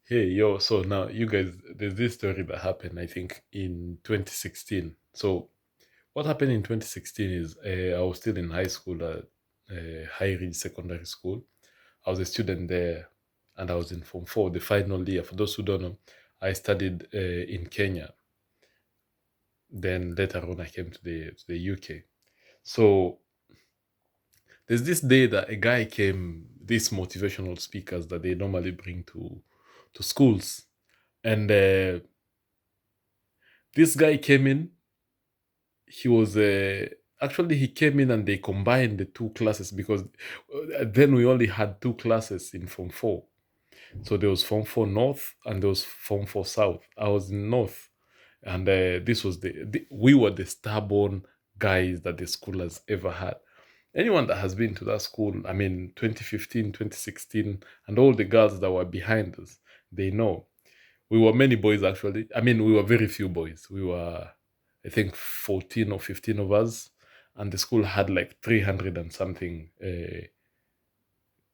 Hey, yo, so now you guys, there's this story that happened, I think, in 2016. So, what happened in 2016 is I was still in high school at High Ridge Secondary School. I was a student there and I was in Form 4, the final year. For those who don't know, I studied in Kenya. Then later on, I came to the UK. So, there's this day that a guy came, these motivational speakers that they normally bring to schools. And this guy came in. He was actually he came in and they combined the two classes because then we only had two classes in Form 4. So there was Form 4 North and there was Form 4 South. I was in North, and this was we were the stubborn guys that the school has ever had. Anyone that has been to that school, I mean 2015, 2016, and all the girls that were behind us, they know we were many boys actually. I mean, we were very few boys. We were, I think, 14 or 15 of us, and the school had like 300 and something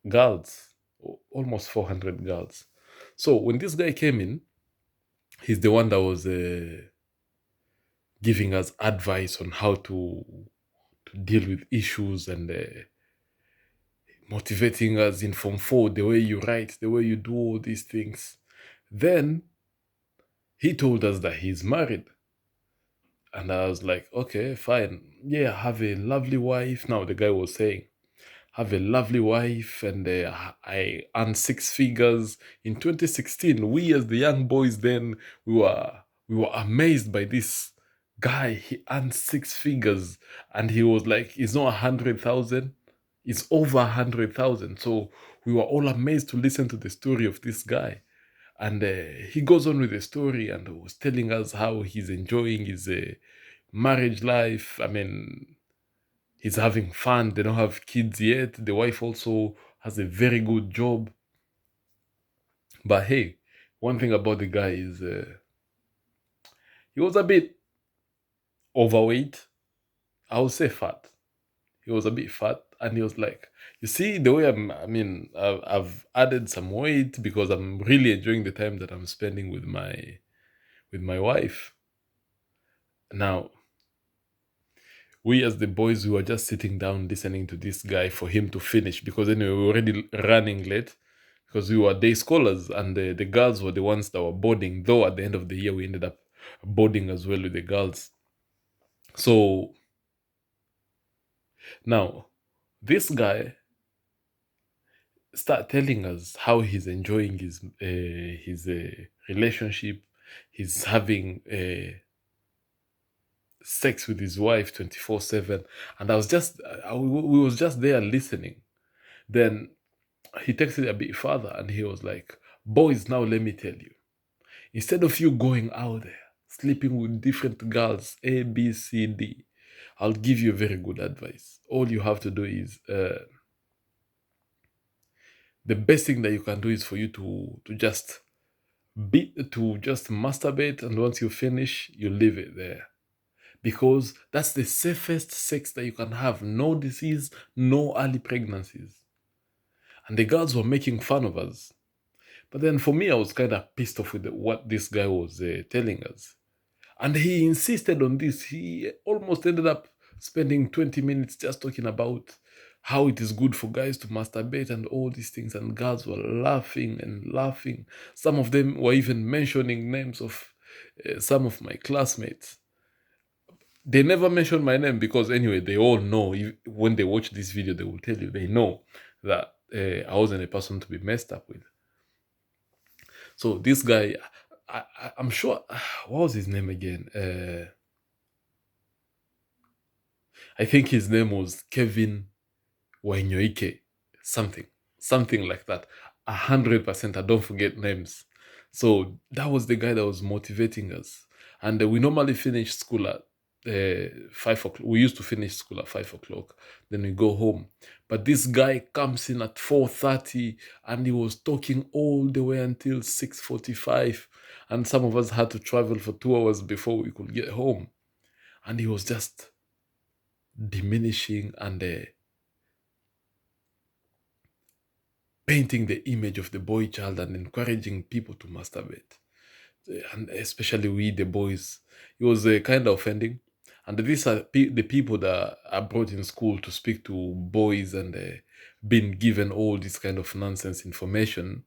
girls, almost 400 girls. So when this guy came in, he's the one that was giving us advice on how to deal with issues and motivating us in Form 4, the way you write, the way you do all these things. Then he told us that he's married. And I was like, okay, fine. Yeah, have a lovely wife. Now, the guy was saying, have a lovely wife, and I earned six figures. In 2016, we as the young boys then, we were amazed by this guy. He earned six figures, and he was like, it's not 100,000, it's over 100,000. So we were all amazed to listen to the story of this guy. And he goes on with the story and was telling us how he's enjoying his marriage life. I mean, he's having fun. They don't have kids yet. The wife also has a very good job. But hey, one thing about the guy is he was a bit overweight. I would say fat. He was a bit fat, and he was like, "You see, the way I mean, I've added some weight because I'm really enjoying the time that I'm spending with my wife." Now, we as the boys, we were just sitting down listening to this guy for him to finish because anyway, we were already running late because we were day scholars and the girls were the ones that were boarding. Though at the end of the year, we ended up boarding as well with the girls. So now, this guy start telling us how he's enjoying his relationship. He's having sex with his wife 24/7, and I was just we was just there listening. Then he takes it a bit further and he was like, boys, now let me tell you, instead of you going out there sleeping with different girls, A, B, C, D, I'll give you very good advice. All you have to do is the best thing that you can do is for you to just masturbate, and once you finish, you leave it there. Because that's the safest sex that you can have. No disease, no early pregnancies. And the girls were making fun of us. But then for me, I was kind of pissed off with what this guy was telling us. And he insisted on this. He almost ended up spending 20 minutes just talking about how it is good for guys to masturbate and all these things. And girls were laughing and laughing. Some of them were even mentioning names of some of my classmates. They never mentioned my name because, anyway, they all know. When they watch this video, they will tell you they know that I wasn't a person to be messed up with. So this guy, I'm sure, what was his name again? I think his name was Kevin Wainyoike, something, something like that. 100%. I don't forget names. So that was the guy that was motivating us. And we normally finish school at 5 o'clock. We used to finish school at 5 o'clock. Then we go home. But this guy comes in at 4:30, and he was talking all the way until 6:45. And some of us had to travel for 2 hours before we could get home. And he was just diminishing and painting the image of the boy child and encouraging people to masturbate, and especially we, the boys. It was kind of offending. And these are the people that are brought in school to speak to boys and been given all this kind of nonsense information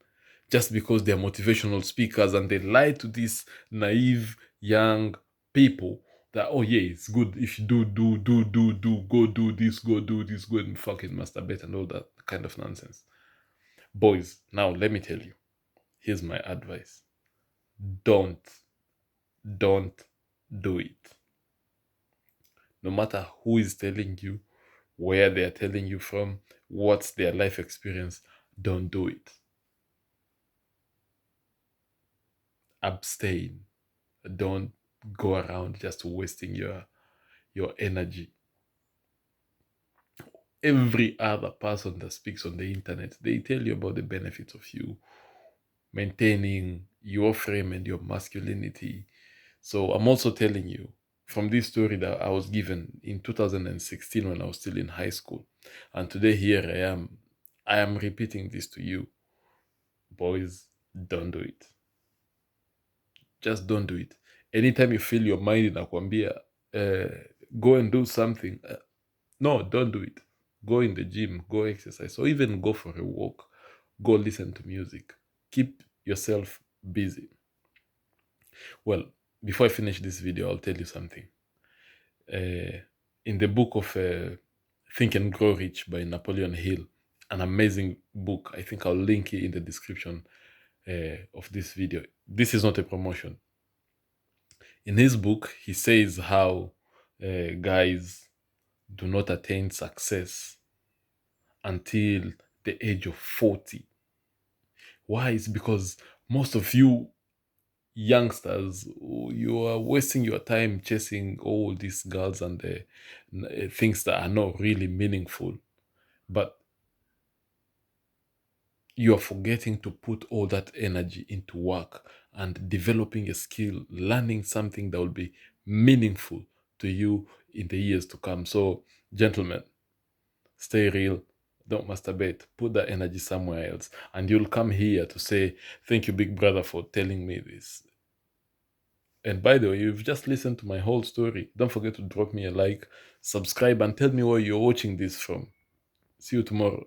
just because they're motivational speakers, and they lie to these naive young people that, oh yeah, it's good if you go do this, go and fucking masturbate and all that kind of nonsense. Boys, now let me tell you, here's my advice. Don't don't do it. No matter who is telling you, where they are telling you from, what's their life experience, don't do it. Abstain. Don't go around just wasting your energy. Every other person that speaks on the internet, they tell you about the benefits of you maintaining your frame and your masculinity. So I'm also telling you from this story that I was given in 2016 when I was still in high school. And today here I am. I am repeating this to you. Boys, don't do it. Just don't do it. Anytime you feel your mind inakwambia, go and do something. No, don't do it. Go in the gym, go exercise, or even go for a walk. Go listen to music. Keep yourself busy. Well, before I finish this video, I'll tell you something. In the book of Think and Grow Rich by Napoleon Hill, an amazing book. I think I'll link it in the description of this video. This is not a promotion. In his book, he says how guys do not attain success until the age of 40. Why? It's because most of you youngsters, you are wasting your time chasing all these girls and things that are not really meaningful. But you are forgetting to put all that energy into work and developing a skill, learning something that will be meaningful to you in the years to come. So, gentlemen, stay real. Don't masturbate. Put that energy somewhere else. And you'll come here to say, thank you, big brother, for telling me this. And by the way, you've just listened to my whole story. Don't forget to drop me a like, subscribe, and tell me where you're watching this from. See you tomorrow.